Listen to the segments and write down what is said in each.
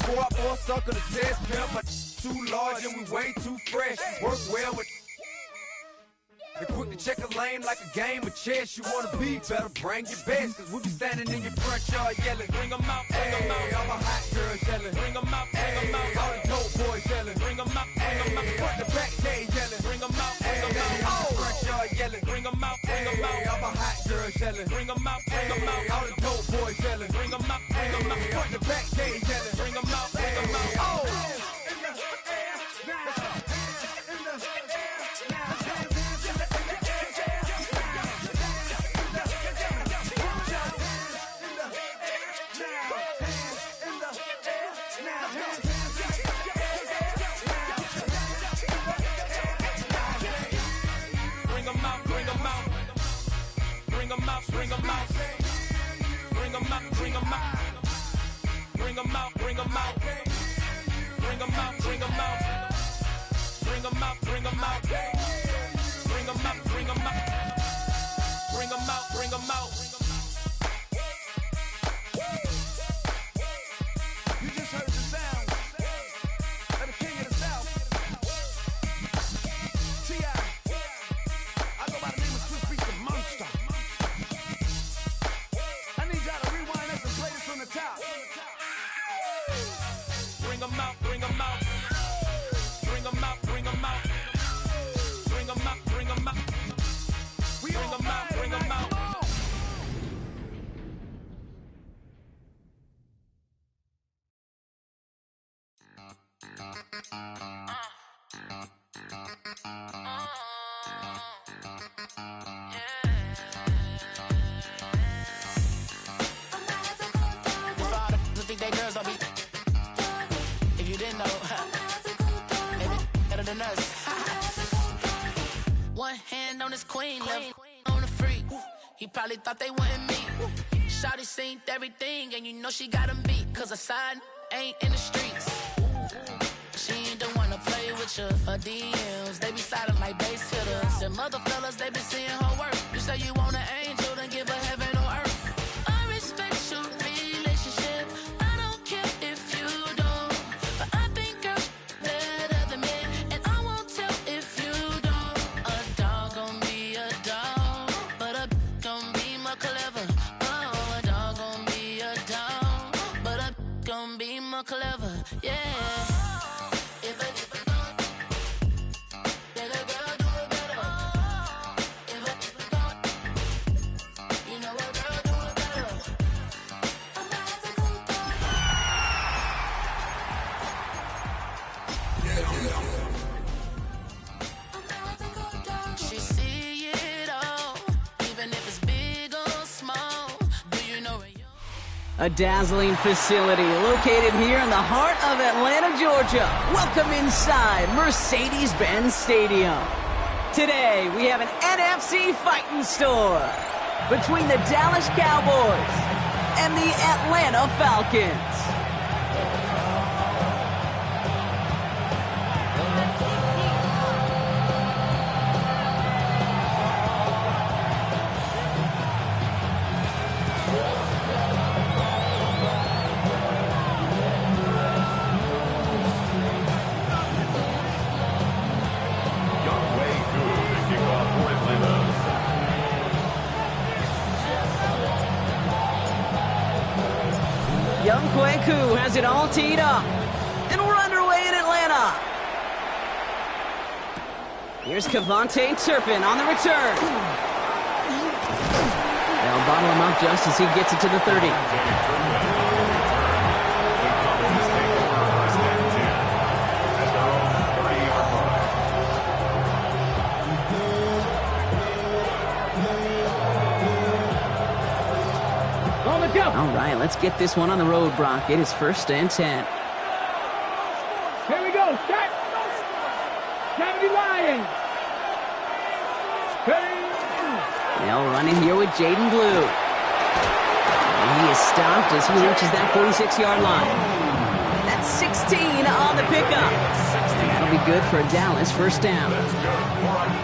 Pour out for a sucker to test pimp. My too large and we way too fresh. Work well with. They quick to check a lane like a game of chess. You wanna be better, bring your best. Cause we be standing in your front yard yelling. Bring 'em out, bring 'em out. All my hot girls yelling. Bring 'em out, bring 'em out. All the dope boys yelling. Bring 'em out, bring 'em out. Front to back, they yelling. Bring 'em out, bring 'em out. All the front yard yelling. Bring 'em out, bring 'em out. All my hot girls yelling. Bring 'em out, bring 'em out. All the dope boys yelling. Bring 'em out, bring 'em out. Front to back, they yelling. Bring 'em out, bring 'em out. Oh! Bring 'em out, bring 'em out, bring 'em out, bring 'em out, bring 'em out, bring 'em out, bring 'em out, bring 'em out, bring 'em out, bring 'em out, bring 'em out, bring 'em out, bring 'em out. You just heard the sound of the king of the South, T.I. I go by the name of Swiss Beats the Monster. From the top. Bring 'em out, bring 'em out. Bring 'em out, bring 'em out. Bring 'em out, bring 'em out. Bring 'em out, bring 'em out. If you didn't know, maybe better than us. One hand on his queen, left on the freak. He probably thought they wanted me. Shawty seen everything, and you know she got him beat. Cause her side ain't in the streets. She ain't the one to play with you. Her DMs, they be silent like bass hitters. And mother fellas, they be seeing her work. You say you want an angel, then give her heaven on earth. I respect your relationship. I don't care if you don't. But I think girls better than men. And I won't tell if you don't. A dog gon' be a dog, but a gon' be more clever. Oh, a dog gon' be a dog, but a gon' be more clever. Yeah. A dazzling facility located here in the heart of Atlanta, Georgia. Welcome inside Mercedes-Benz Stadium. Today, we have an NFC fighting store between the Dallas Cowboys and the Atlanta Falcons. Young Kweku has it all teed up. And we're underway in Atlanta. Here's Kavontae Turpin on the return. They'll bottle him up just as he gets it to the 30. All right, let's get this one on the road, Brock. It is 1st and 10. Here we go. Start. Kennedy Lions. They'll run in here with Jaden Blue. And he is stopped as he reaches that 46-yard line. That's 16 on the pickup. And that'll that'll be good for a Dallas first down.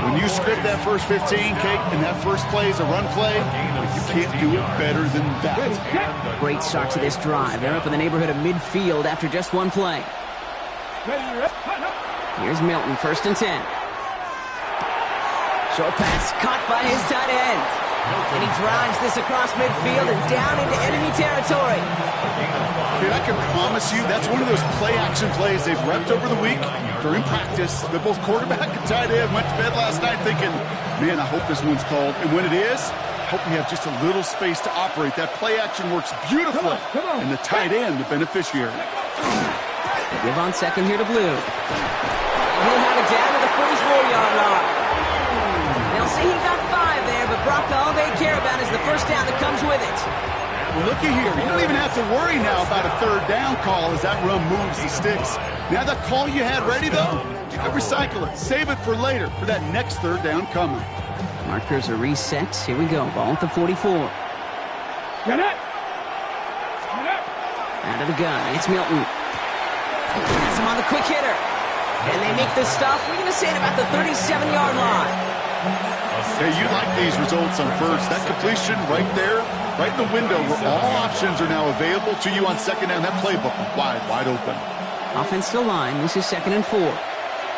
When you script that first 15, Kate, and that first play is a run play, you can't do it better than that. Great start to this drive. They're up in the neighborhood of midfield after just one play. Here's Milton, 1st and 10. Short pass caught by his tight end. And he drives this across midfield and down into enemy territory. Dude, I can promise you that's one of those play-action plays they've repped over the week during practice. They're both quarterback and tight end. Went to bed last night thinking, man, I hope this one's called. And when it is, I hope we have just a little space to operate. That play-action works beautifully. And the tight end, the beneficiary. Give on second here to Blue. And he'll have it down to the 44-yard line. They'll see he got 5 there, but Brock, all they care about is the first down that comes with it. Well, looky here. You don't even have to worry now about a 3rd down call as that run moves the sticks. Now that call you had ready, though, you can recycle it. Save it for later for that next 3rd down coming. Markers are reset. Here we go. Ball at the 44. Get it! Out of the gun. It's Milton. Has him on the quick hitter. And they make the stop. We're going to say it about the 37-yard line. Hey, you like these results on first. That completion right there, right in the window where all options are now available to you on second down. That playbook wide open. Offensive line. This is 2nd and 4.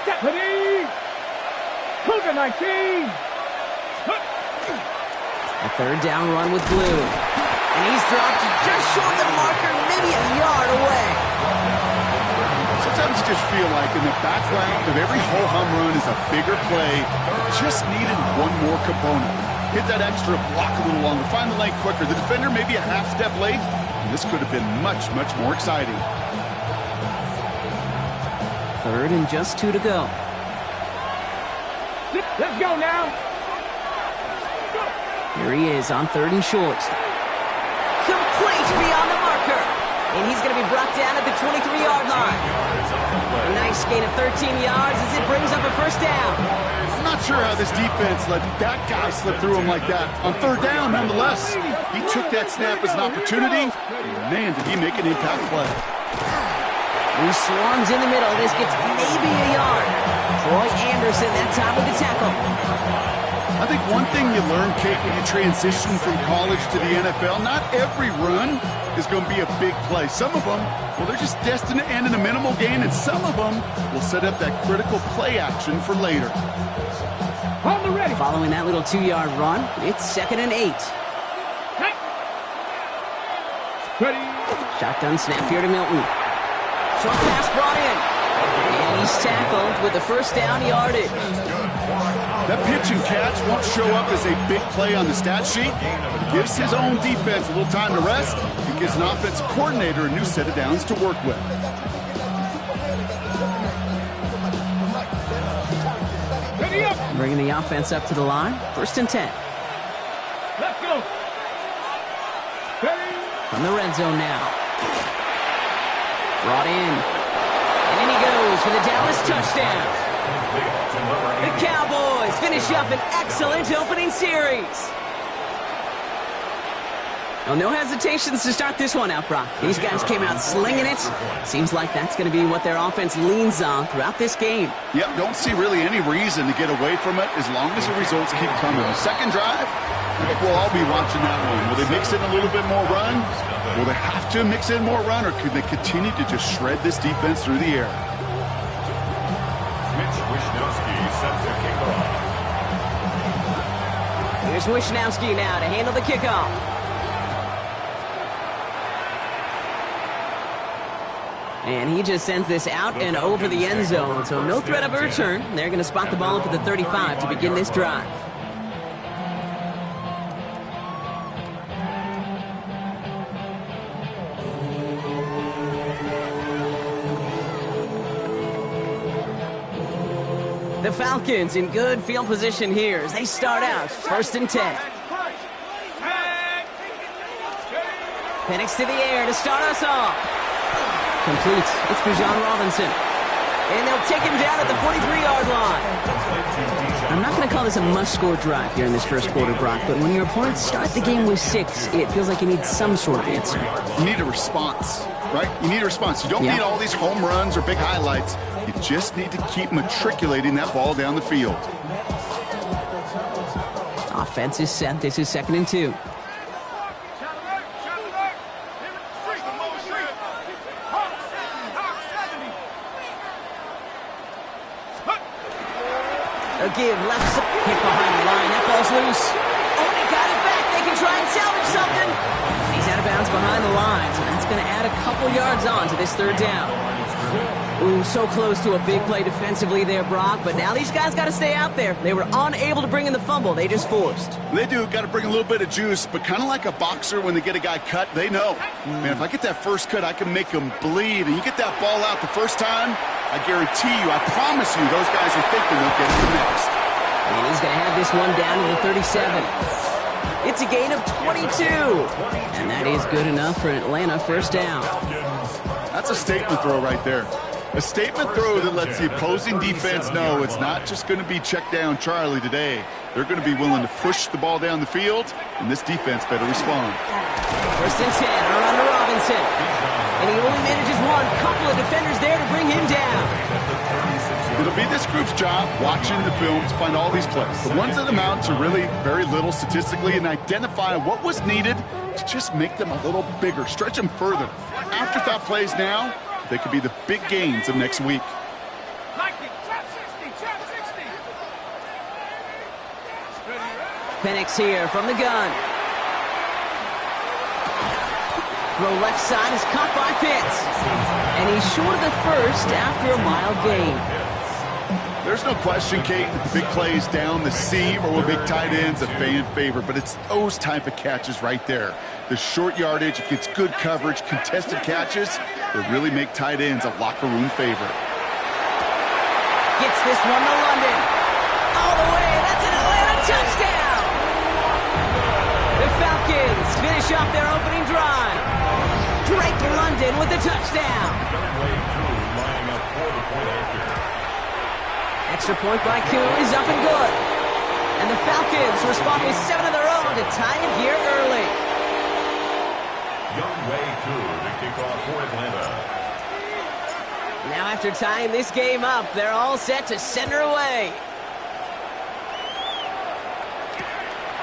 Deputy! Cougar 19! A 3rd down run with Blue. And he's dropped just short of the marker, maybe a yard away. Sometimes you just feel like in the background of every ho-hum run is a bigger play. Just needed one more component. Hit that extra block a little longer. Find the lane quicker. The defender maybe a half step late. And this could have been much, much more exciting. 3rd and just 2 to go. Let's go now. Here he is on 3rd and short. Complete beyond the marker. And he's going to be brought down at the 23-yard line. A nice gain of 13 yards as it brings up a first down. I'm not sure how this defense let that guy slip through him like that. On 3rd down, nonetheless, he took that snap as an opportunity. And man, did he make an impact play. He swarms in the middle. This gets maybe a yard. Troy Anderson that time with the tackle. I think one thing you learn, Kate, when you transition from college to the NFL, not every run is going to be a big play. Some of them, well, they're just destined to end in a minimal gain, and some of them will set up that critical play action for later. On the ready. Following that little 2-yard run, it's 2nd and 8. Ready. Shotgun snap here to Milton. Short pass brought in. And he's tackled with the first down yardage. That pitch and catch won't show up as a big play on the stat sheet. It gives his own defense a little time to rest. It gives an offensive coordinator a new set of downs to work with. Bringing the offense up to the line. 1st and 10. Let's go. Ready. From the red zone now. Brought in. And in he goes for the Dallas touchdown. The Cowboys finish up an excellent opening series. Well, no hesitations to start this one out, Brock. These guys came out slinging it. Seems like that's going to be what their offense leans on throughout this game. Yep, don't see really any reason to get away from it as long as the results keep coming. The second drive, I think we'll all be watching that one. Will they mix in a little bit more run? Will they have to mix in more run, or could they continue to just shred this defense through the air? Here's Wishnowski now to handle the kickoff. And he just sends this out and over the end zone. So no threat of a return. They're going to spot the ball up at the 35 to begin this drive. The Falcons in good field position here as they start out 1st and 10. Penix to the air to start us off. Complete. It's Bijan Robinson. And they'll take him down at the 43-yard line. I'm not going to call this a must-score drive here in this first quarter, Brock, but when your opponents start the game with 6, it feels like you need some sort of answer. You need a response, right? You need a response. You don't need all these home runs or big highlights. You just need to keep matriculating that ball down the field. Offense is set. This is 2nd and 2. A give, left side, hit behind the line. That ball's loose. Oh, they got it back. They can try and salvage something. He's out of bounds behind the line, so that's going to add a couple yards on to this 3rd down. Ooh, so close to a big play defensively there, Brock, but now these guys got to stay out there. They were unable to bring in the fumble they just forced. They do, got to bring a little bit of juice, but kind of like a boxer when they get a guy cut, they know. Man, if I get that first cut, I can make him bleed, and you get that ball out the first time, I guarantee you, I promise you, those guys are thinking they'll get it next. And he's going to have this one down to the 37. It's a gain of 22, and that is good enough for an Atlanta 1st down. That's a statement throw right there. A statement throw that lets the opposing defense know it's not just going to be check down Charlie today. They're going to be willing to push the ball down the field, and this defense better respond. 1st and 10, around to Robinson. And he only manages one. Couple of defenders there to bring him down. It'll be this group's job watching the film to find all these plays. The ones that amount to really very little statistically and identify what was needed to just make them a little bigger, stretch them further. Afterthought plays now, they could be the big gains of next week. Penix here from the gun. Throw left side is caught by Pitts. And he's short of the 1st after a mild gain. There's no question, Kate, that the big plays down the seam or with big tight ends a fan favorite, but it's those type of catches right there. The short yardage, it gets good coverage, contested catches that really make tight ends a locker room favorite. Gets this one to London. All the way, that's an Atlanta touchdown! The Falcons finish off their opening drive. Drake London with the touchdown. Extra point by Koo is up and good. And the Falcons respond with 7 of their own to tie it here early. Youngway Koo to kick off for Atlanta. Now after tying this game up, they're all set to send her away.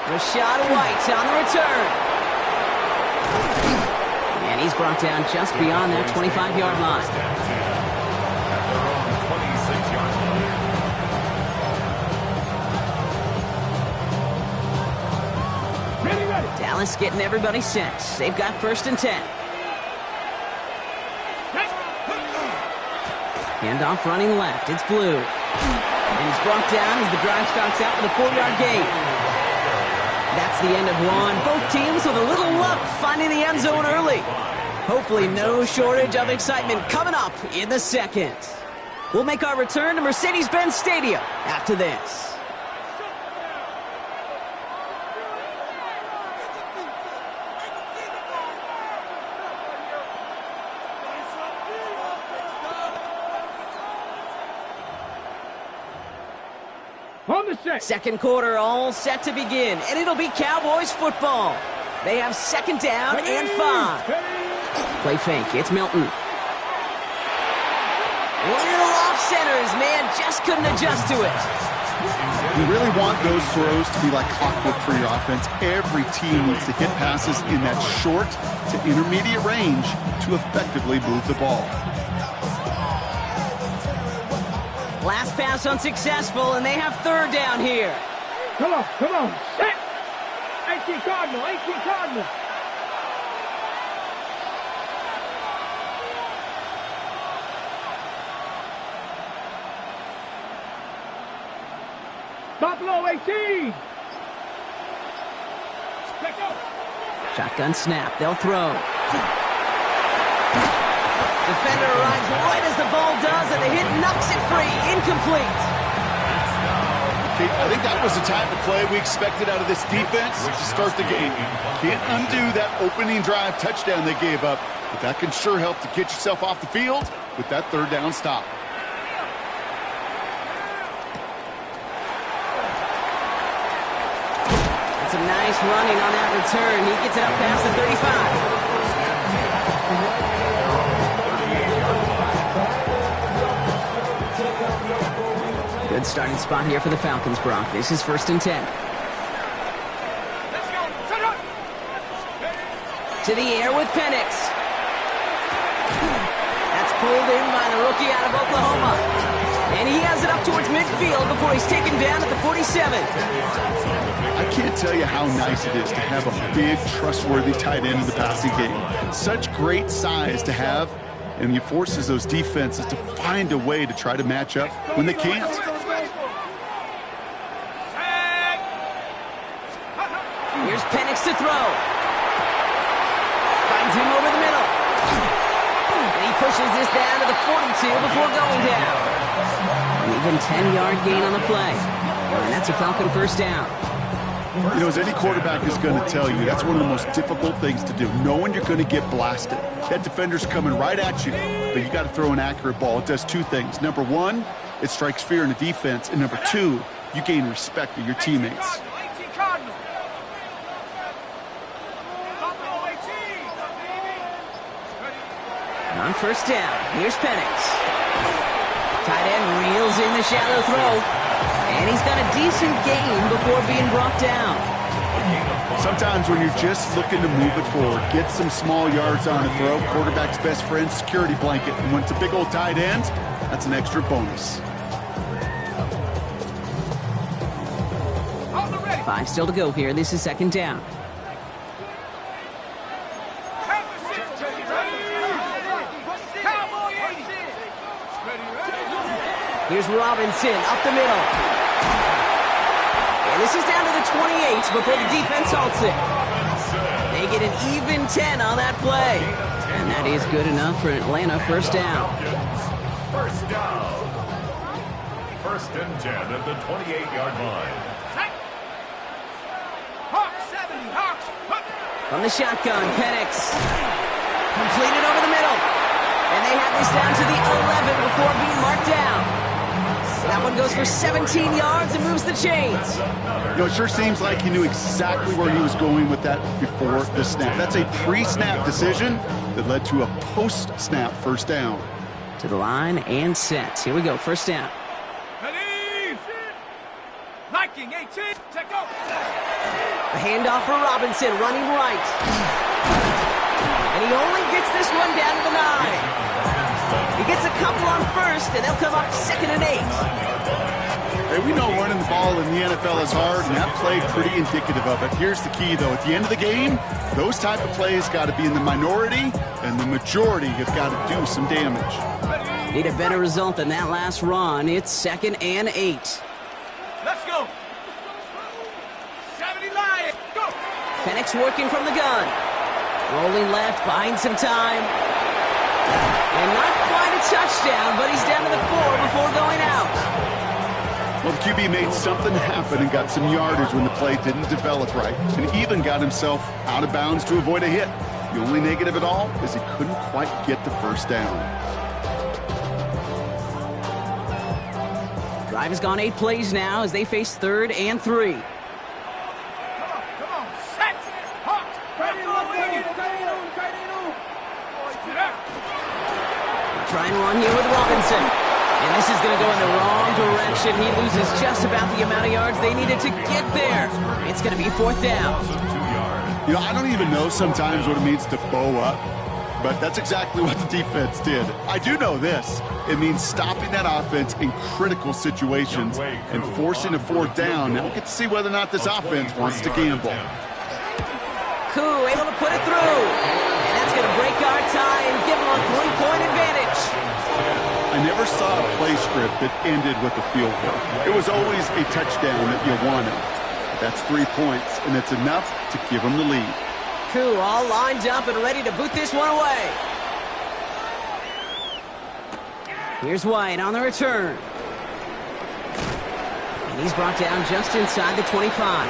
Rashad White on the return. And he's brought down just beyond that 25-yard line. Dallas getting everybody set. They've got 1st and 10. Handoff running left. It's Blue. And he's brought down as the drive starts out with a 4-yard gain. That's the end of one. Both teams with a little luck finding the end zone early. Hopefully no shortage of excitement coming up in the 2nd. We'll make our return to Mercedes-Benz Stadium after this. On the set. 2nd quarter all set to begin, and it'll be Cowboys football. They have 2nd down and 5. Play fake, it's Milton. Little off centers, man, just couldn't adjust to it. You really want those throws to be like clockwork for your offense. Every team needs to hit passes in that short to intermediate range to effectively move the ball. Last pass unsuccessful, and they have 3rd down here. Come on. Set. 18 Cardinal. Buffalo 18. Shotgun snap, they'll throw. Defender arrives right as the ball does, and the hit knocks it free. Incomplete. Okay, I think that was the type of play we expected out of this defense to start the game. Can't undo that opening drive touchdown they gave up, but that can sure help to get yourself off the field with that 3rd down stop. some nice running on that return. He gets it up past the 35. Good starting spot here for the Falcons, Brock. This is 1st and 10. To the air with Penix. That's pulled in by the rookie out of Oklahoma. And he has it up towards midfield before he's taken down at the 47. I can't tell you how nice it is to have a big, trustworthy tight end in the passing game. Such great size to have, and he forces those defenses to find a way to try to match up when they can't. Here's Penix to throw. Finds him over the middle. And he pushes this down to the 42 before going down. An even 10-yard gain on the play. And that's a Falcon first down. You know, as any quarterback is going to tell you, that's one of the most difficult things to do, knowing you're going to get blasted. That defender's coming right at you, but you got to throw an accurate ball. It does two things. Number one, it strikes fear in the defense, and number two, you gain respect of your teammates. On first down, here's Penix. Tight end reels in the shallow throw. And he's got a decent gain before being brought down. Sometimes when you're just looking to move it forward, get some small yards on a throw, quarterback's best friend, security blanket. And when it's a big old tight end, that's an extra bonus. 5 still to go here. This is 2nd down. Here's Robinson up the middle. And this is down to the 28 before the defense halts it. They get an even 10 on that play. And that is good enough for Atlanta first down. First down. 1st and 10 at the 28-yard line. From the shotgun, Penix. Completed over the middle. And they have this down to the 11 before being marked down. That one goes for 17 yards and moves the chains. You know, it sure seems like he knew exactly where he was going with that before the snap. That's a pre-snap decision that led to a post-snap first down. To the line and set. Here we go, first down. A handoff for Robinson, running right. And he only gets this one down to the 9. He gets a couple on first, and they'll come up 2nd and 8. Hey, we know running the ball in the NFL is hard, and that play pretty indicative of it. Here's the key, though. At the end of the game, those type of plays got to be in the minority, and the majority have got to do some damage. Need a better result than that last run. It's 2nd and 8. Let's go. 70 Lions. Go. Penix working from the gun. Rolling left, buying some time. And not quite a touchdown, but he's down to the 4 before going out. Well, the QB made something happen and got some yardage when the play didn't develop right, and even got himself out of bounds to avoid a hit. The only negative at all is he couldn't quite get the first down. Drive has gone 8 plays now as they face 3rd and 3. Try and run here with Robinson. And this is going to go in the wrong direction. He loses just about the amount of yards they needed to get there. It's going to be 4th down. You know, I don't even know sometimes what it means to bow up, but that's exactly what the defense did. I do know this. It means stopping that offense in critical situations and forcing a 4th down. Now we get to see whether or not this offense wants to gamble. Koo able to put it through. And that's going to break our tie and give them a 3-point advantage. I never saw a play script that ended with a field goal. It was always a touchdown that you wanted. That's 3 points, and it's enough to give them the lead. Koo all lined up and ready to boot this one away. Here's White on the return. And he's brought down just inside the 25.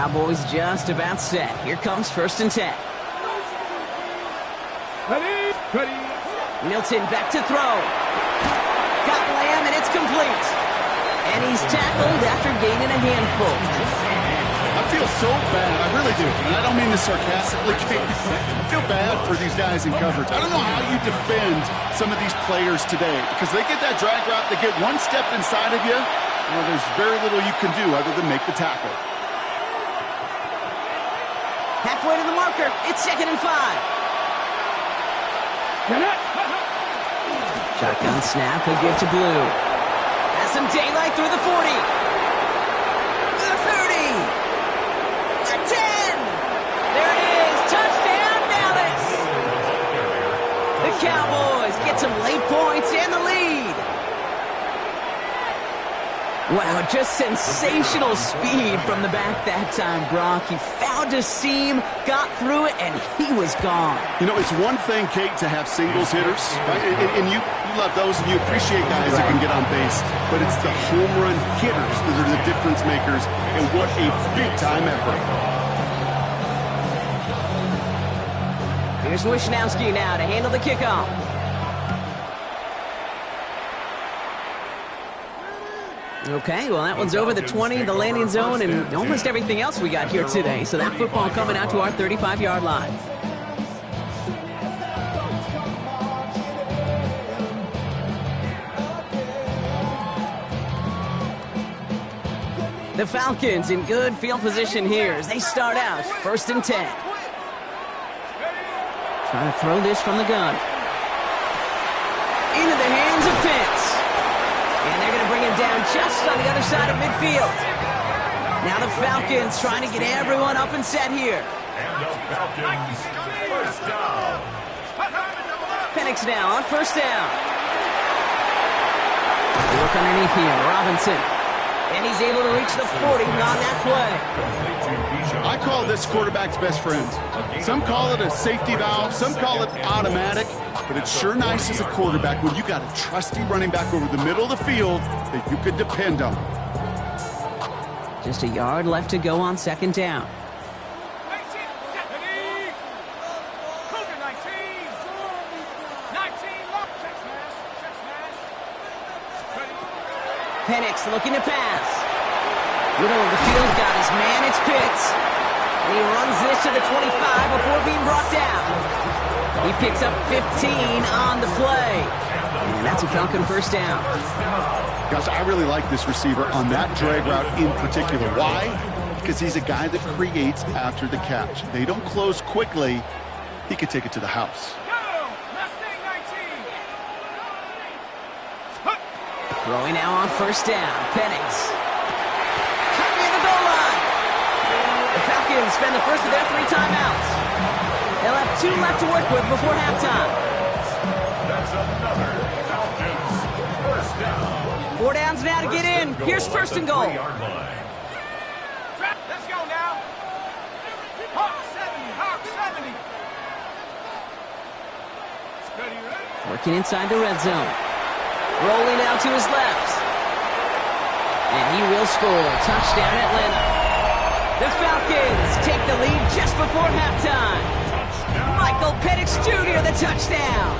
Cowboys just about set. Here comes 1st and 10. Ready. Milton back to throw. Got Lamb, and it's complete. And he's tackled after gaining a handful. I feel so bad. I really do. And I don't mean this sarcastically. I feel bad for these guys in coverage. I don't know how you defend some of these players today because they get that drag route, they get one step inside of you, well, there's very little you can do other than make the tackle. Halfway to the marker. It's 2nd and 5. Shotgun snap. He'll give to Blue. Has some daylight through the 40. The 30. The 10. There it is. Touchdown, Dallas. The Cowboys get some late points and the lead. Wow, just sensational speed from the back that time, Brock. He found a seam, got through it, and he was gone. You know, it's one thing, Kate, to have singles hitters, right? And you love those, and you appreciate guys that can get on base. But it's the home run hitters that are the difference makers, and what a big-time effort. Here's Wishnowski now to handle the kickoff. Okay, well, that one's over the 20, the landing zone, and almost everything else we got here today. So that football coming out to our 35-yard line. The Falcons in good field position here as they start out 1st and 10. Trying to throw this from the gun. Into the hands of Pitts. And they're going to bring him down just on the other side of midfield. Now the Falcons trying to get everyone up and set here. And the Falcons, 1st down. Penix now on 1st down. They look underneath here. Robinson. And he's able to reach the 40 on that play. I call this quarterback's best friend. Some call it a safety valve, some call it automatic, but it's sure nice as a quarterback when you got a trusty running back over the middle of the field that you could depend on. Just a yard left to go on 2nd down. Penix looking to pass. Middle of the field, got his man, it's Pitts. And he runs this to the 25 before being brought down. He picks up 15 on the play. And that's a Falcon 1st down. Gosh, I really like this receiver on that drag route in particular. Why? Because he's a guy that creates after the catch. They don't close quickly. He could take it to the house. Throwing now on 1st down. Penix. Cut near the goal line. The Falcons spend the first of their 3 timeouts. They'll have 2 left to work with before halftime. That's another Falcons 1st down. 4 downs now to get in. Here's 1st and goal. Let's go now. Hawk 70. Working inside the red zone. Rolling out to his left. And he will score. Touchdown, Atlanta. The Falcons take the lead just before halftime. Michael Penix Jr., the touchdown.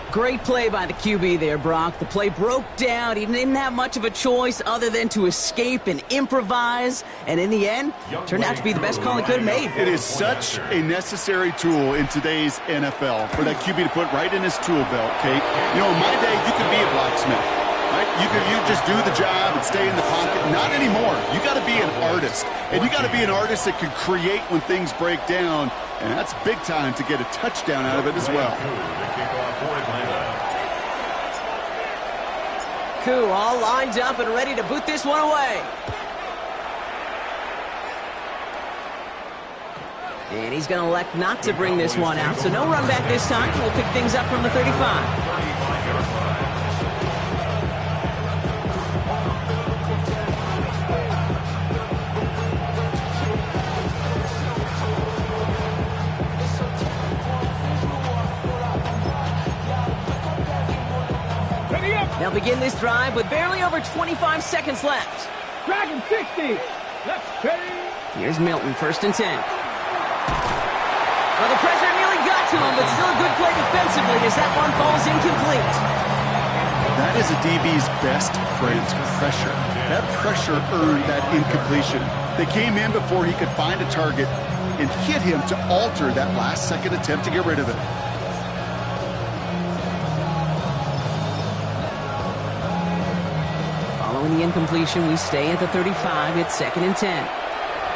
Great play by the QB there, Brock. The play broke down. He didn't have much of a choice other than to escape and improvise. And in the end, turned out to be the best call he could have made. It is such a necessary tool in today's NFL for that QB to put right in his tool belt, Kate. You know, in my day, you could be a blacksmith, right? You just do the job and stay in the pocket. Not anymore. You got to be an artist. And you got to be an artist that can create when things break down. And that's big time to get a touchdown out of it as well. Koo all lined up and ready to boot this one away. And he's going to elect not to bring this one out. So no run back this time. We'll pick things up from the 35. They'll begin this drive with barely over 25 seconds left. Dragon 60. Here's Milton, 1st and 10. Well, the pressure nearly got to him, but still a good play defensively as that one falls incomplete. That is a DB's best friend, pressure. That pressure earned that incompletion. They came in before he could find a target and hit him to alter that last-second attempt to get rid of it. Following the incompletion, we stay at the 35. It's 2nd and 10.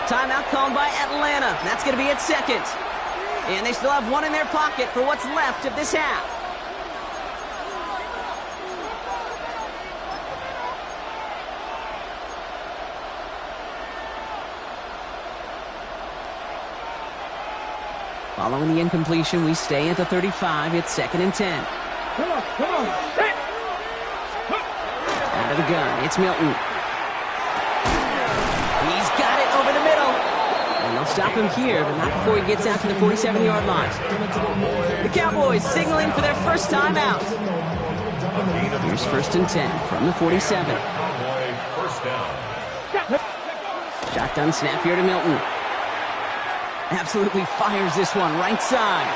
Timeout called by Atlanta. That's going to be at 2nd. And they still have one in their pocket for what's left of this half. Following the incompletion, we stay at the 35. It's 2nd and 10. Out of the gun, it's Milton. He's got it over the middle. And they'll stop him here, but not before he gets out to the 47-yard line. The Cowboys signaling for their first time out. Here's 1st and 10 from the 47. Shotgun snap here to Milton. Absolutely fires this one right side.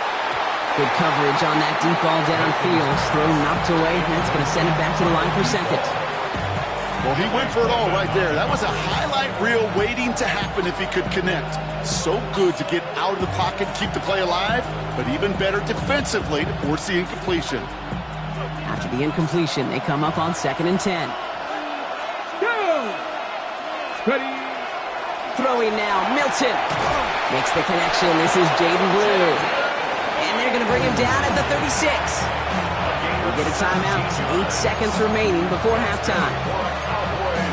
Good coverage on that deep ball downfield. Throw knocked away. That's going to send it back to the line for 2nd. Well, he went for it all right there. That was a highlight reel waiting to happen if he could connect. So good to get out of the pocket, keep the play alive, but even better defensively to force the incompletion. After the incompletion, they come up on 2nd and 10. Ready. Throwing now, Milton. Makes the connection. This is Jaden Blue. And they're going to bring him down at the 36. We'll get a timeout. 8 seconds remaining before halftime.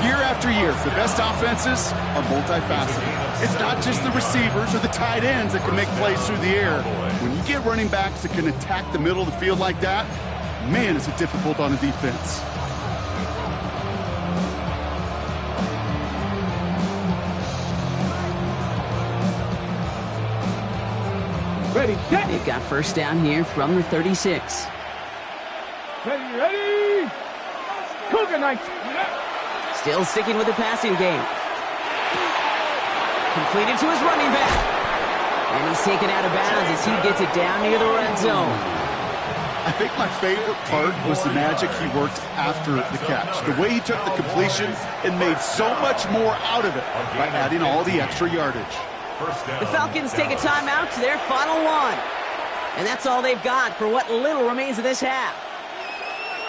Year after year, the best offenses are multifaceted. It's not just the receivers or the tight ends that can make plays through the air. When you get running backs that can attack the middle of the field like that, man, is it difficult on a defense. Ready, set. They've got first down here from the 36. Ready. Cougar Knights. Still sticking with the passing game. Completed to his running back. And he's taken out of bounds as he gets it down near the red zone. I think my favorite part was the magic he worked after the catch. The way he took the completion and made so much more out of it by adding all the extra yardage. The Falcons take a timeout to their final one. And that's all they've got for what little remains of this half.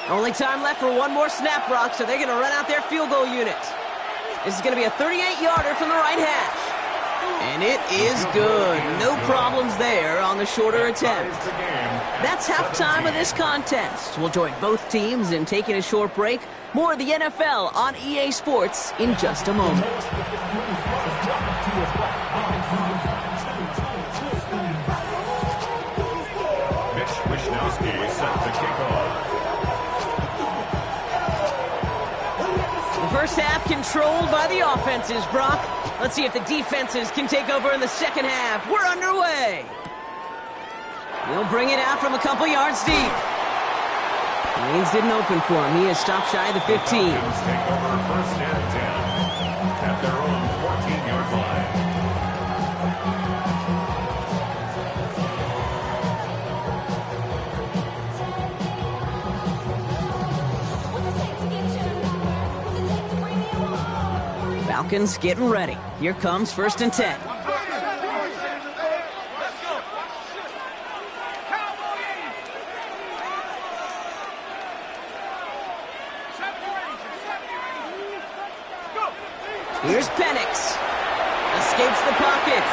Only time left for one more snap, Brock, so they're going to run out their field goal unit. This is going to be a 38-yarder from the right hash. And it is good. No problems there on the shorter attempt. That's halftime of this contest. We'll join both teams in taking a short break. More of the NFL on EA Sports in just a moment. First half controlled by the offenses, Brock. Let's see if the defenses can take over in the second half. We're underway. He'll bring it out from a couple yards deep. Lanes didn't open for him. He has stopped shy of the 15. Take over first and 10 at their own 14-yard line. Falcons getting ready. Here comes first and 10. Here's Penix. Escapes the pocket.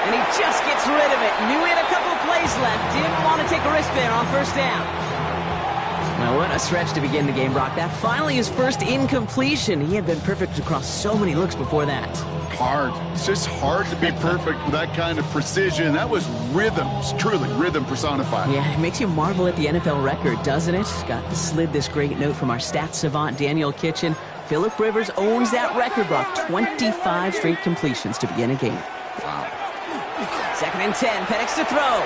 And he just gets rid of it. Knew he had a couple plays left. Didn't want to take a risk there on first down. Now, what a stretch to begin the game, Brock. That finally his first incompletion. He had been perfect across so many looks before that. Hard. It's just hard to be perfect with that kind of precision. That was rhythm. It's truly rhythm personified. Yeah, it makes you marvel at the NFL record, doesn't it? Slid this great note from our stats savant, Daniel Kitchen. Phillip Rivers owns that record, Brock. 25 straight completions to begin a game. Wow. Second and 10. Penix to throw.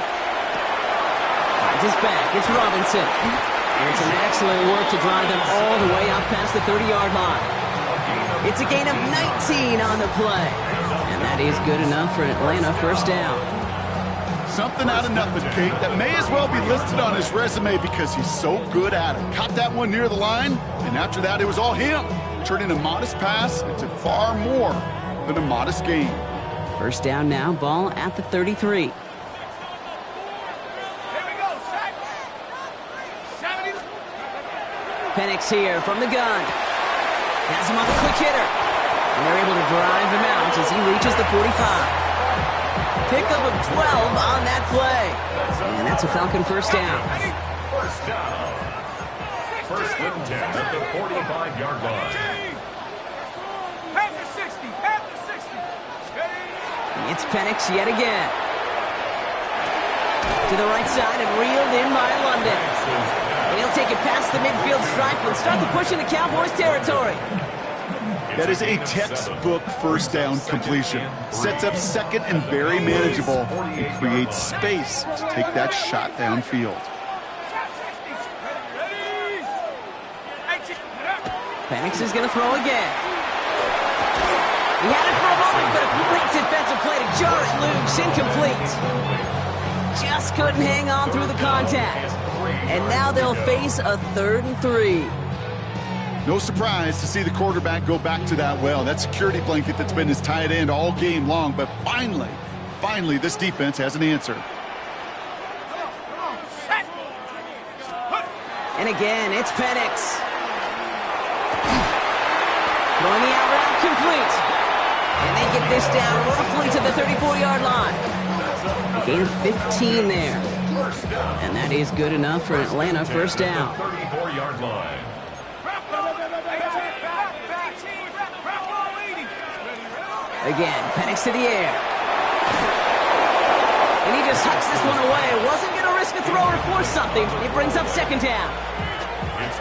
Finds his back. It's Robinson. And some excellent work to drive them all the way out past the 30-yard line. It's a gain of 19 on the play. And that is good enough for Atlanta first down. Something out of nothing, Kate. That may as well be listed on his resume because he's so good at it. Caught that one near the line, and after that, it was all him. Turning a modest pass into far more than a modest gain. First down now, ball at the 33. Penix here from the gun. Has him on the quick hitter. And they're able to drive him out as he reaches the 45. Pickup of 12 on that play. And that's a Falcon first down. First down. First and 10 at the 45-yard line. It's Penix yet again. To the right side and reeled in by London. And he'll take it past the midfield stripe and start the push into Cowboys territory. That is a textbook first down completion. Sets up second and very manageable and creates space to take that shot downfield. Penix is going to throw again. He had it for a moment, but a great defensive play to jar it loose. Incomplete. Just couldn't hang on through the contact. And now they'll face a 3rd and 3. No surprise to see the quarterback go back to that well. That security blanket that's been his tight end all game long. But finally, this defense has an answer. And again, it's Penix. Throwing the out route complete. And they get this down roughly to the 34-yard line. A gain of 15 there. And that is good enough for an Atlanta first down. 34-yard line. Again, Penix to the air. And he just hucks this one away. Wasn't going to risk a throw or force something. It brings up second down.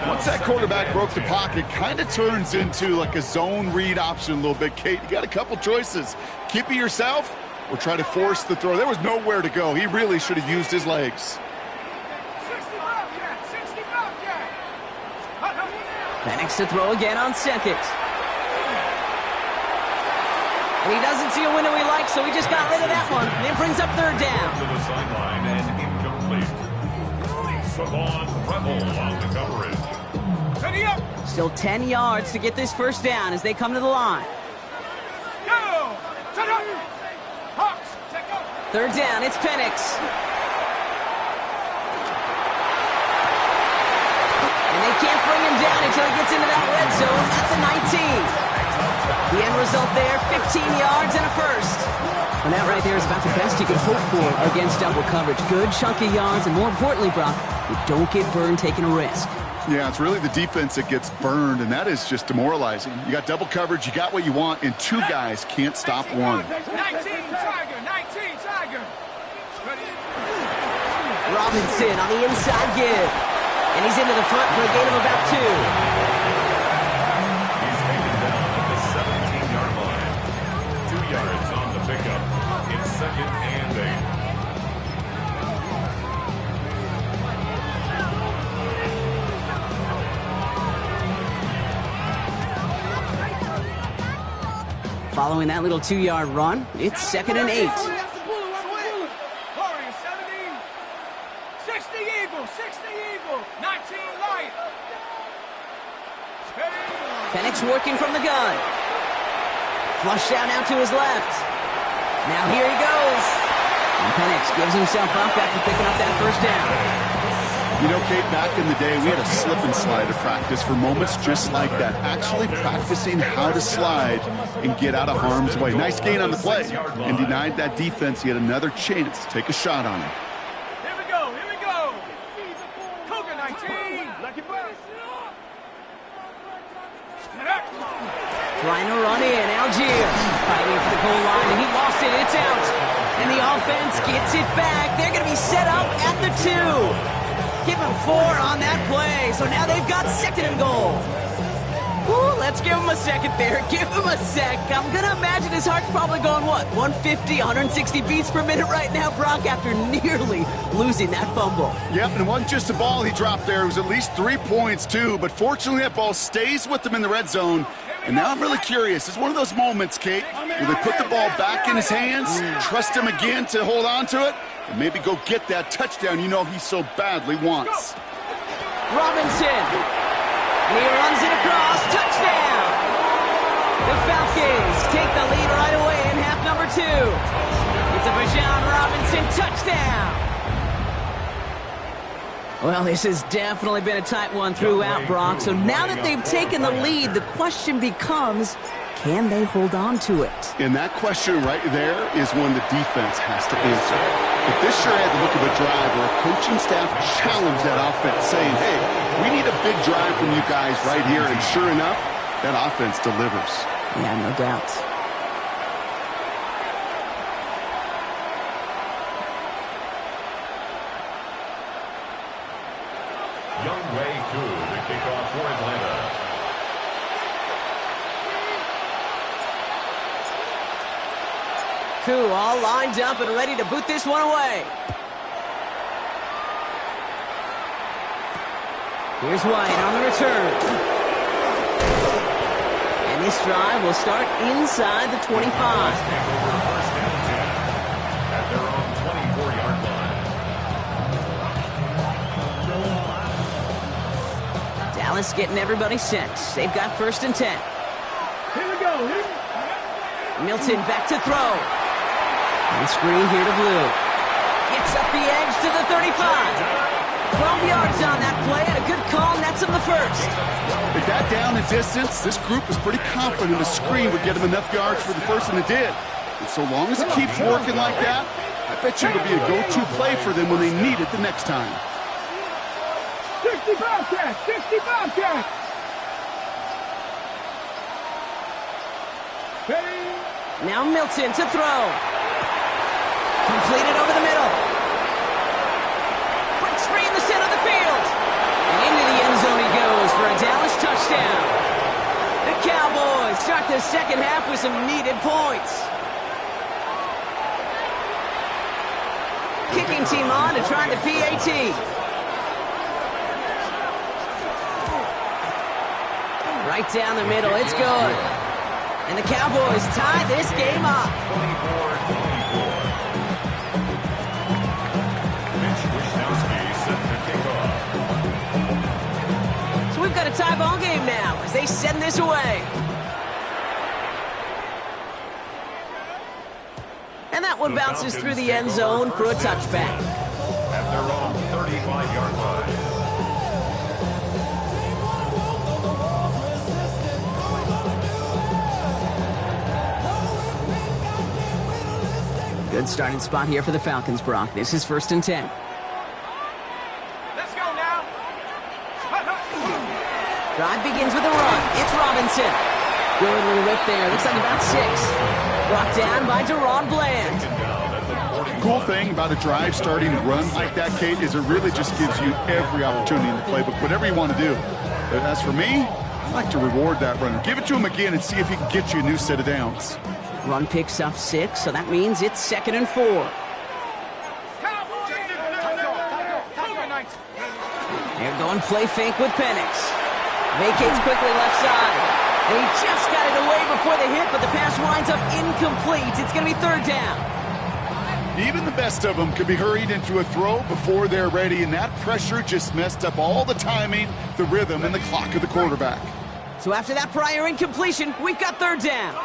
Once that quarterback broke the pocket, kind of turns into like a zone read option a little bit, Kate. You got a couple choices. Keep it yourself or try to force the throw. There was nowhere to go. He really should have used his legs. Penix to throw again on second. And he doesn't see a window he likes, so he just got rid of that one. And it brings up third down. To the sideline and incomplete. Savon Rebel on the coverage. Still 10 yards to get this first down as they come to the line. Third down, it's Penix. And they can't bring him down until he gets into that red zone at the 19. The end result there, 15 yards and a first. And that right there is about the best you can hope for against double coverage. Good chunky yards, and more importantly, Brock, you don't get burned taking a risk. Yeah, it's really the defense that gets burned, and that is just demoralizing. You got double coverage, you got what you want, and two guys can't stop one. 19 Tiger. Robinson on the inside give. And he's into the front for a gain of about 2. He's taken down at the 17-yard line. 2 yards on the pickup. It's second and 8. Following that little 2-yard run, it's second and 8. Penix working from the gun. Flush down now to his left. Now here he goes. And Penix gives himself up after picking up that first down. You know, Kate, back in the day, we had a slip and slide to practice for moments just like that. Actually practicing how to slide and get out of harm's way. Nice gain on the play. And denied that defense yet another chance to take a shot on him. Here we go. Cougar 19. Trying to run in, Algier. Fighting for the goal line, and he lost it. It's out. And the offense gets it back. They're going to be set up at the 2. Give him 4 on that play. So now they've got second and goal. Ooh, let's give him a second there. Give him a sec. I'm going to imagine his heart's probably going, what, 150, 160 beats per minute right now, Brock, after nearly losing that fumble. Yep, and it wasn't just a ball he dropped there. It was at least 3 points, too. But fortunately, that ball stays with him in the red zone, And now I'm really curious. It's one of those moments, Kate, where they put the ball back in his hands, trust him again to hold on to it, and maybe go get that touchdown you know he so badly wants. Robinson. And he runs it across. Touchdown. The Falcons take the lead right away in half number 2. It's a Bijan Robinson touchdown. Well, this has definitely been a tight one throughout, Brock. So now that they've taken the lead, the question becomes, can they hold on to it? And that question right there is one the defense has to answer. But this sure had the look of a drive where a coaching staff challenged that offense, saying, hey, we need a big drive from you guys right here. And sure enough, that offense delivers. Yeah, no doubt. Youngway Koo to kick off for Atlanta. Koo all lined up and ready to boot this one away. Here's White on the return. And this drive will start inside the 25. At their own 24-yard line. Dallas getting everybody set. They've got 1st and 10. Here we go. Milton back to throw. And screen here to Blue. Gets up the edge to the 35. 12 yards on that play, and a good call nets him the 1st. With that down and distance, this group was pretty confident the screen would get him enough yards for the 1st, and it did. And so long as it keeps working like that, I bet you it'll be a go-to play for them when they need it the next time. 60 Bobcats! 60 Bobcats! Now Milton to throw. Completed over the middle. Breaks free in the center of the field. And into the end zone he goes for a Dallas touchdown. The Cowboys start the second half with some needed points. Kicking team on to try the PAT. Right down the middle, it's good. And the Cowboys tie this game up. 24-24. Mitch Wishnowsky set to kick off. So we've got a tie ball game now as they send this away. And that one bounces through the end zone for a touchback. At their own 35-yard line. Good starting spot here for the Falcons, Brock. This is 1st and 10. Let's go now. Drive begins with a run. It's Robinson. Good little rip there. Looks like about 6. Brought down by Deron Bland. Cool thing about a drive starting run like that, Kate, is it really just gives you every opportunity in the playbook, whatever you want to do. But as for me, I like to reward that runner. Give it to him again and see if he can get you a new set of downs. Run picks up 6, so that means it's 2nd and 4. They're going play fake with Penix. Vacates quickly left side. And he just got it away before the hit, but the pass winds up incomplete. It's going to be 3rd down. Even the best of them could be hurried into a throw before they're ready, and that pressure just messed up all the timing, the rhythm, and the clock of the quarterback. So after that prior incompletion, we've got 3rd down.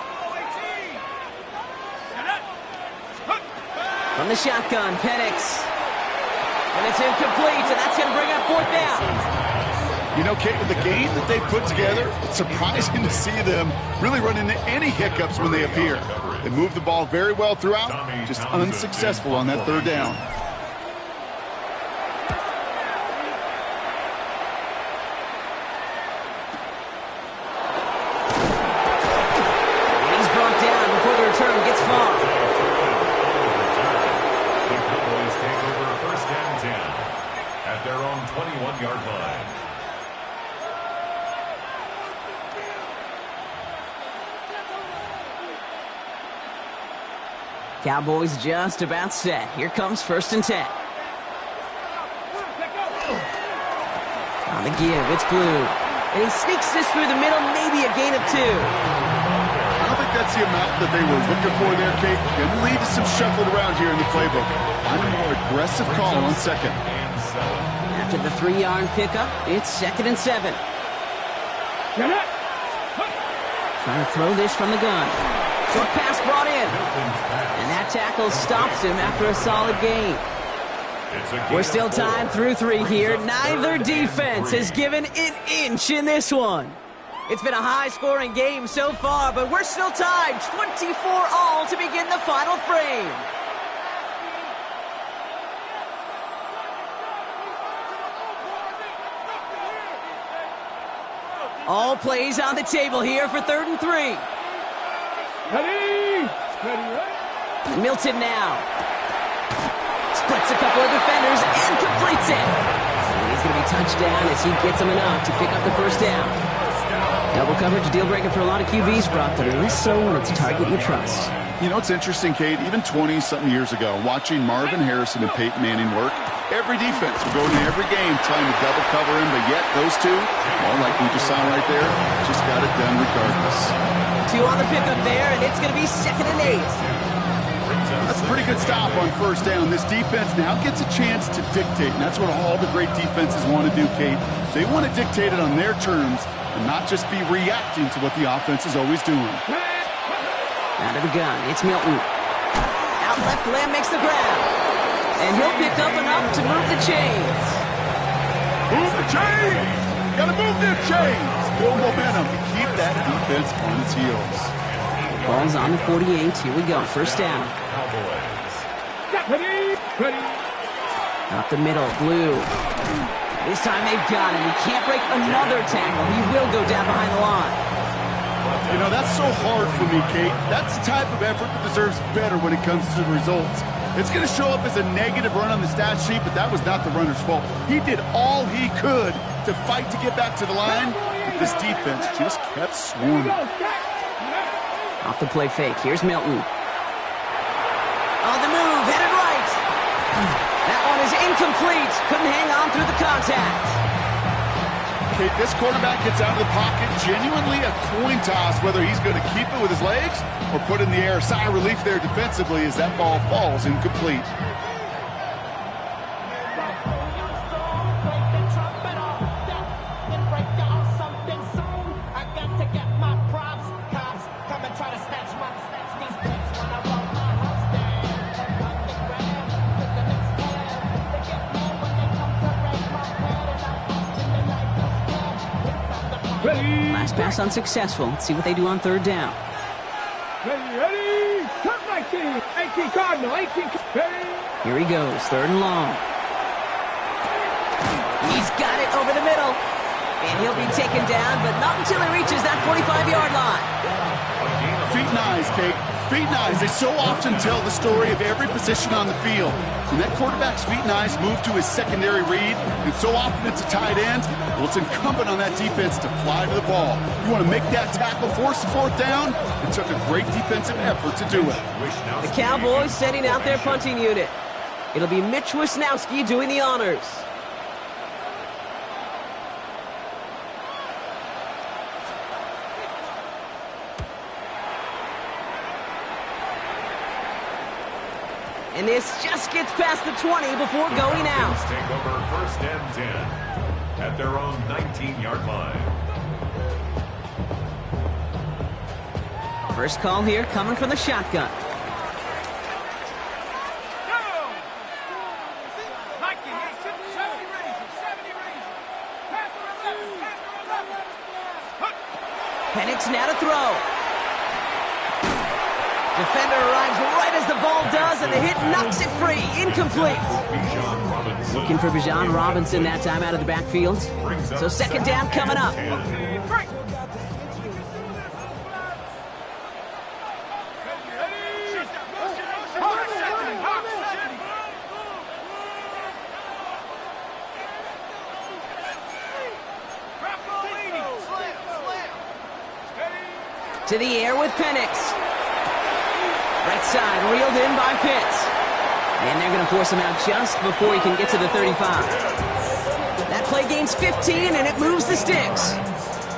From the shotgun, Penix. And it's incomplete, and that's going to bring up 4th down. You know, Kate, with the game that they put together, it's surprising to see them really run into any hiccups when they appear. They move the ball very well throughout, just unsuccessful on that 3rd down. He's brought down before the return gets far. The Cowboys take over 1st and 10 at their own 21-yard line. Cowboys just about set. Here comes 1st and 10. On the give, it's Blue. And he sneaks this through the middle, maybe a gain of 2. I don't think that's the amount that they were looking for there, Kate. Going to lead to some shuffling around here in the playbook. I'm a more aggressive call on second. After the 3-yard pickup, it's 2nd and 7. Trying to throw this from the gun. Short pass brought in. And that tackle stops him after a solid gain. We're still tied through 3 here. Neither defense has given an inch in this one. It's been a high-scoring game so far, but we're still tied 24-all to begin the final frame. All plays on the table here for 3rd and 3. Ready? Milton now. Splits a couple of defenders and completes it. And he's going to be touched down as he gets him enough to pick up the 1st down. Double coverage, a deal breaker for a lot of QBs, Brock, but less so when it's a target you trust. You know, it's interesting, Kate, even 20-something years ago, watching Marvin Harrison and Peyton Manning work, every defense would go into every game trying to double cover him, but yet those two, well, like we just saw right there, just got it done regardless. 2 on the pickup there, and it's going to be 2nd and 8. That's a pretty good stop on 1st down. This defense now gets a chance to dictate, and that's what all the great defenses want to do, Kate. They want to dictate it on their terms and not just be reacting to what the offense is always doing. Out of the gun, it's Milton. Out left, Lamb makes the grab. And he'll pick up enough to move the chains. Move the chains! Gotta move them chains! Build momentum to keep that defense on its heels. Ball's on the 48. Here we go. 1st down. Ready? Up the middle, Blue. This time they've got him. He can't break another tackle. He will go down behind the line. You know, that's so hard for me, Kate. That's the type of effort that deserves better when it comes to the results. It's going to show up as a negative run on the stat sheet, but that was not the runner's fault. He did all he could to fight to get back to the line, but this defense just kept swarming. Off the play fake. Here's Milton. On the move, headed right. That one is incomplete. Couldn't hang on through the contact. Kate, this quarterback gets out of the pocket, genuinely a coin toss whether he's going to keep it with his legs or put it in the air. Sigh of relief there defensively as that ball falls incomplete. Last pass unsuccessful. Let's see what they do on 3rd down. Ready? Turn 19. 18 Cardinal. 18. Ready? Here he goes. 3rd and long. He's got it over the middle. And he'll be taken down, but not until he reaches that 45-yard line. Feet and eyes, Kate. Feet and eyes. They so often tell the story of every position on the field. When that quarterback's feet and eyes move to his secondary read, and so often it's a tight end, well, it's incumbent on that defense to fly to the ball. You want to make that tackle, force the 4th down? It took a great defensive effort to do it. The Cowboys sending out their punting unit. It'll be Mitch Wisnowski doing the honors. And this just gets past the 20 before going out. Take over 1st and 10 at their own 19-yard line. First call here coming from the shotgun. Penix now to throw. Defender arrives right as the ball does, and the hit knocks it free. Incomplete. Looking for Bijan Robinson that time out of the backfield. So 2nd down coming up. To the air with Penix. Right side, reeled in by Pitts. And they're going to force him out just before he can get to the 35. That play gains 15, and it moves the sticks.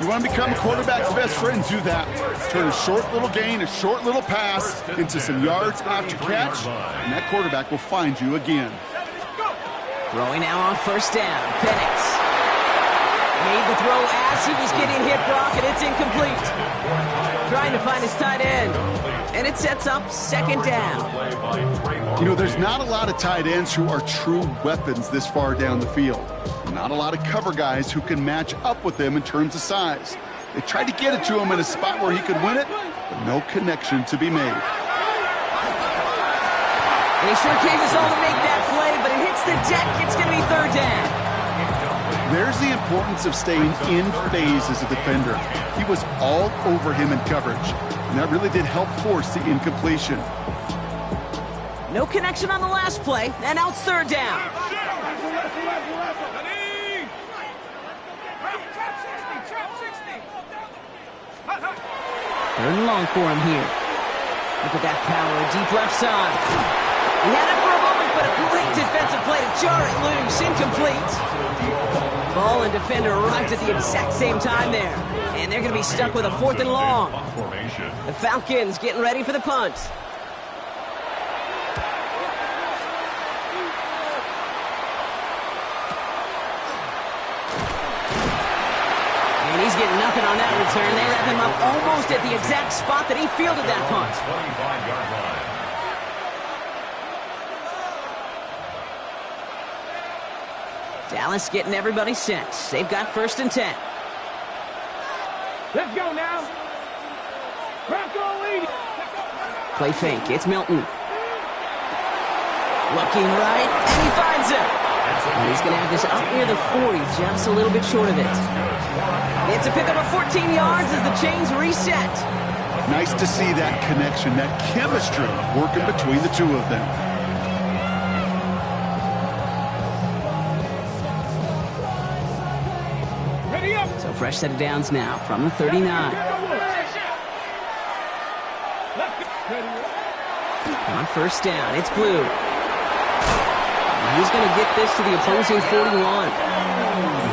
You want to become a quarterback's best friend, do that. Turn a short little gain, a short little pass into some yards after catch, and that quarterback will find you again. Throwing now on first down. Penix made the throw as he was getting hit, Brock, and it's incomplete. Trying to find his tight end, and it sets up second down. You know, there's not a lot of tight ends who are true weapons this far down the field. Not a lot of cover guys who can match up with them in terms of size. They tried to get it to him in a spot where he could win it, but no connection to be made. And he sure gave us all to make that play, but it hits the deck. It's going to be third down. There's the importance of staying in phase as a defender. He was all over him in coverage, and that really did help force the incompletion. No connection on the last play, and now it's third down. Third and long for him here. Look at that power, deep left side. He had it for a moment, but a great defensive play to jar it loose, incomplete. Ball and defender arrived at the exact same time there. And they're going to be stuck with a fourth and long. The Falcons getting ready for the punt. And he's getting nothing on that return. They wrap him up almost at the exact spot that he fielded that punt. 25-yard line. Dallas getting everybody set. They've got first and 10. Let's go now. Bronco lead. Play fake. It's Milton. Looking right, and he finds him. And he's going to have this up near the 40, just a little bit short of it. It's a pickup of 14 yards as the chains reset. Nice to see that connection, that chemistry working between the two of them. So fresh set of downs now from the 39. On first down, it's Blue. He's going to get this to the opposing 41.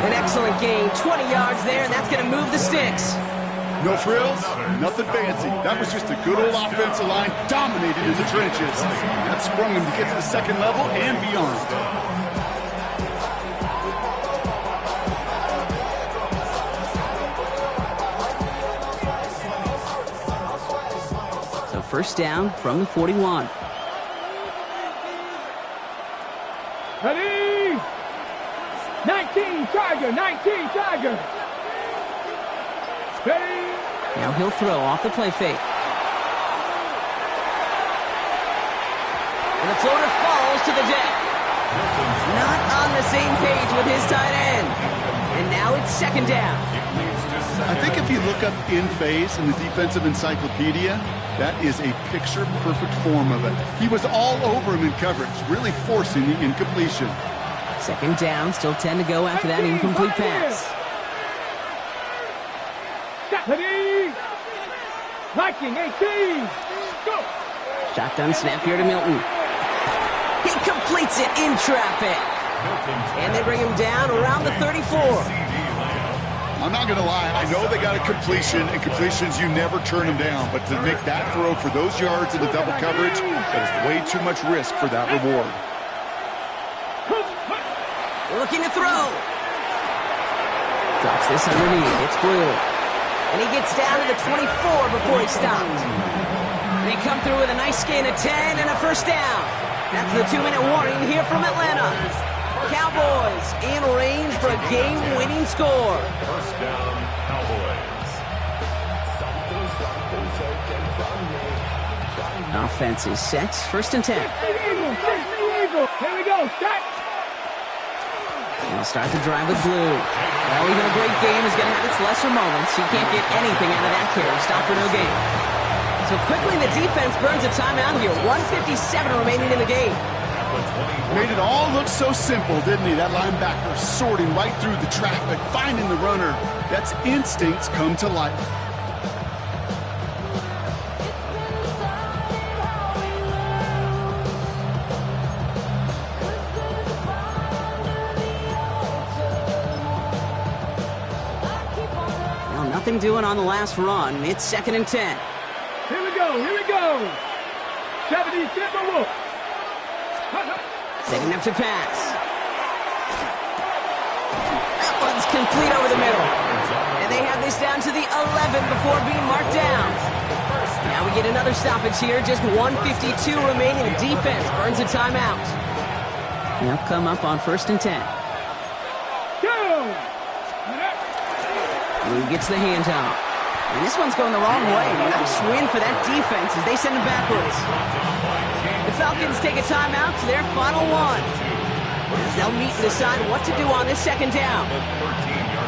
An excellent gain, 20 yards there, and that's going to move the sticks. No frills, nothing fancy. That was just a good old offensive line dominated in the trenches. That sprung him to get to the second level and beyond. First down from the 41. Ready? 19 Tiger, 19 Tiger. Ready? Now he'll throw off the play fake. And the floater falls to the deck. Not on the same page with his tight end. And now it's second down. I think if you look up in phase in the defensive encyclopedia, that is a picture-perfect form of it. He was all over him in coverage, really forcing the incompletion. Second down, still 10 to go after that incomplete pass. Ready? Viking 18. Go. Shotgun snap here to Milton. He completes it in traffic. And they bring him down around the 34. I'm not going to lie, I know they got a completion, and completions, you never turn them down. But to make that throw for those yards in the double coverage, that is way too much risk for that reward. Looking to throw. Drops this underneath. It's Blue. And he gets down to the 24 before he stops. They come through with a nice gain of 10 and a first down. That's the 2-minute warning here from Atlanta. Cowboys in range for a game-winning score. First down, Cowboys. Offense is set. First and 10. Here we go. Start. They'll start the drive with Blue. Well, even a great game is going to have its lesser moments. You can't get anything out of that carry. Stop for no gain. So quickly the defense burns a timeout here. 1:57 remaining in the game. Made it all look so simple, didn't he? That linebacker sorting right through the traffic, finding the runner. That's instincts come to life. nothing doing on the last run. It's 2nd and 10. Here we go, here we go. 70 Timberwolves. Setting up to pass. That one's complete over the middle. And they have this down to the 11 before being marked down. Now we get another stoppage here. Just 1:52 remaining. The defense burns a timeout. They'll come up on 1st and 10. Blue gets the handoff. And this one's going the wrong way. Nice win for that defense as they send it backwards. The Falcons take a timeout to their final one, as they'll meet and decide what to do on this 2nd down.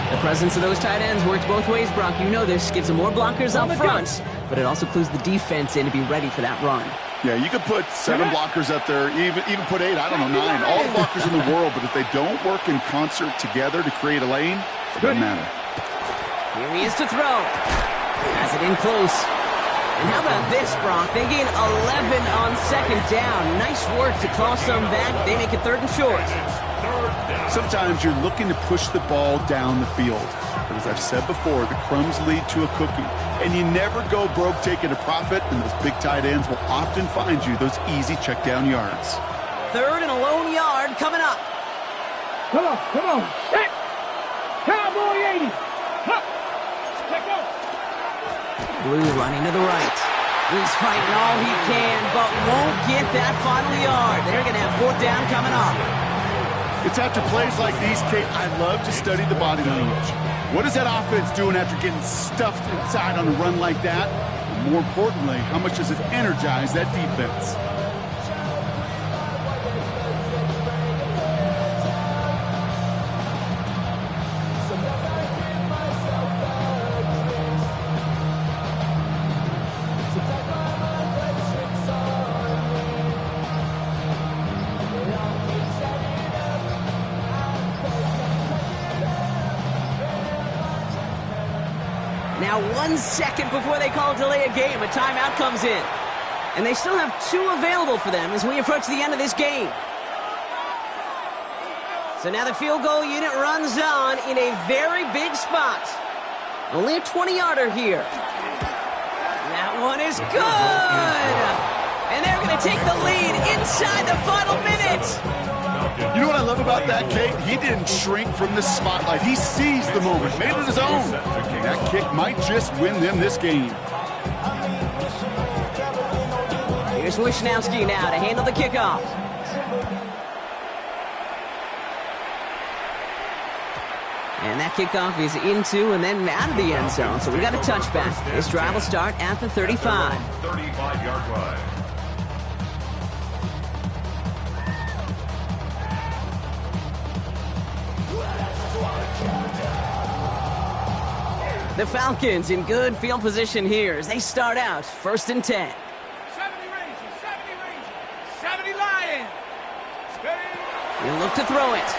The presence of those tight ends works both ways, Brock. You know this. Gives them more blockers up front, but it also clues the defense in to be ready for that run. Yeah, you could put 7 blockers up there, even put 8, I don't know, 9. All the blockers in the world, but if they don't work in concert together to create a lane, it doesn't matter. Here he is to throw. Has it in close. And how about this, Brock? They gain 11 on 2nd down. Nice work to claw some back. They make it 3rd and short. Sometimes you're looking to push the ball down the field. But as I've said before, the crumbs lead to a cookie. And you never go broke taking a profit, and those big tight ends will often find you those easy check down yards. 3rd and a lone yard coming up. Come on. Set. Cowboy 80. Huh. Let go. Blue running to the right. He's fighting all he can, but won't get that final yard. They're going to have 4th down coming up. It's after plays like these, Kate, I love to study the body language. What is that offense doing after getting stuffed inside on a run like that? And more importantly, how much does it energize that defense? Now 1 second before they call delay a game, a timeout comes in. And they still have 2 available for them as we approach the end of this game. So now the field goal unit runs on in a very big spot. Only a 20-yarder here. That one is good! And they're going to take the lead inside the final minute. You know what I love about that, Kate? He didn't shrink from the spotlight. He seized the moment, made it his own. That kick might just win them this game. Here's Wishnowski now to handle the kickoff. And that kickoff is into and then out of the end zone. So we got a touchback. This drive will start at the 35. 35-yard line. The Falcons in good field position here as they start out 1st and 10. 70 Lions. He'll look to throw it.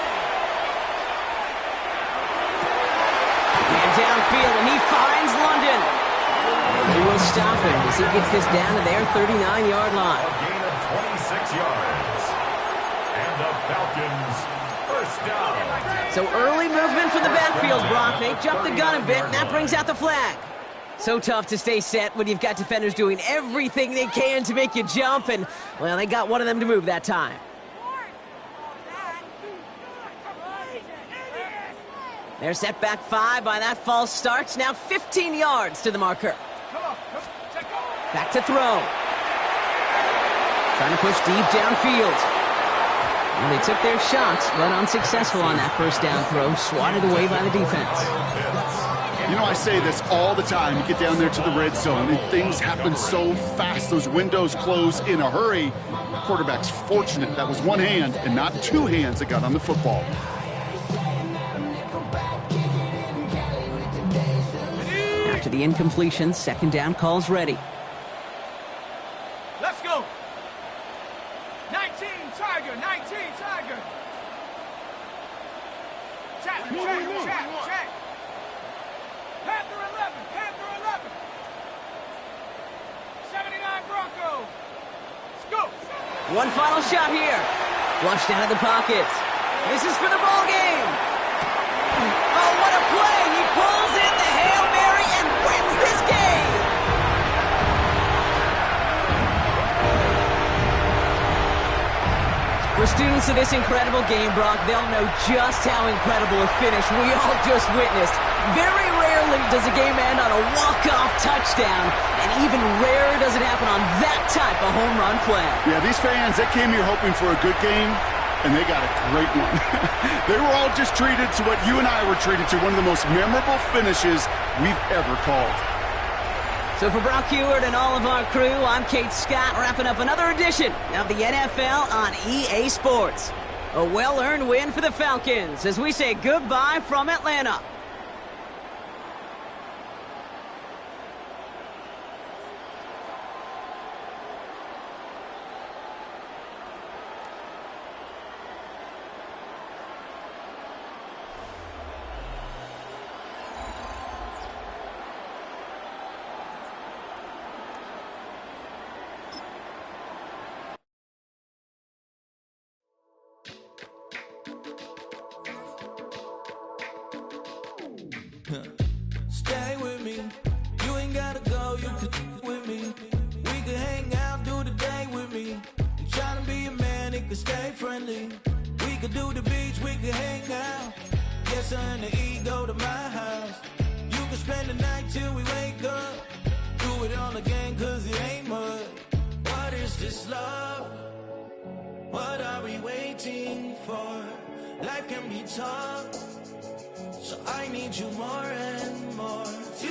And downfield, and he finds London. And they will stop him as he gets this down to their 39-yard line. A gain of 26 yards. And the Falcons, 1st down. So early movement from the backfield, Brock. They jumped the gun a bit, and that brings out the flag. So tough to stay set when you've got defenders doing everything they can to make you jump, and, well, they got one of them to move that time. They're set back 5 by that false start. Now 15 yards to the marker. Back to throw. Trying to push deep downfield. Well, they took their shots, but unsuccessful on that 1st down throw. Swatted away by the defense. You know, I say this all the time. You get down there to the red zone, and things happen so fast. Those windows close in a hurry. The quarterback's fortunate that was one hand and not 2 hands that got on the football. After the incompletion, 2nd down calls ready. Let's go. 19 Tiger. Check. Panther 11. 79 Broncos. Let's go. One final shot here. Flushed out of the pocket. This is for the ball game. Oh, what a play. He pulls in the Hail Mary For students of this incredible game, Brock, they'll know just how incredible a finish we all just witnessed. Very rarely does a game end on a walk-off touchdown, and even rarer does it happen on that type of home run play. Yeah, these fans, they came here hoping for a good game, and they got a great one. They were all just treated to what you and I were treated to, one of the most memorable finishes we've ever called. So for Brock Heward and all of our crew, I'm Kate Scott, wrapping up another edition of the NFL on EA Sports. A well-earned win for the Falcons as we say goodbye from Atlanta. Stay with me, you ain't gotta go, you can with me. We can hang out, do the day with me. You tryna be a man, it can stay friendly. We could do the beach, we can hang out. Yes, her and the E go to my house. You can spend the night till we wake up. Do it all again, cause it ain't mud. What is this love? What are we waiting for? Life can be tough, so I need you more and more.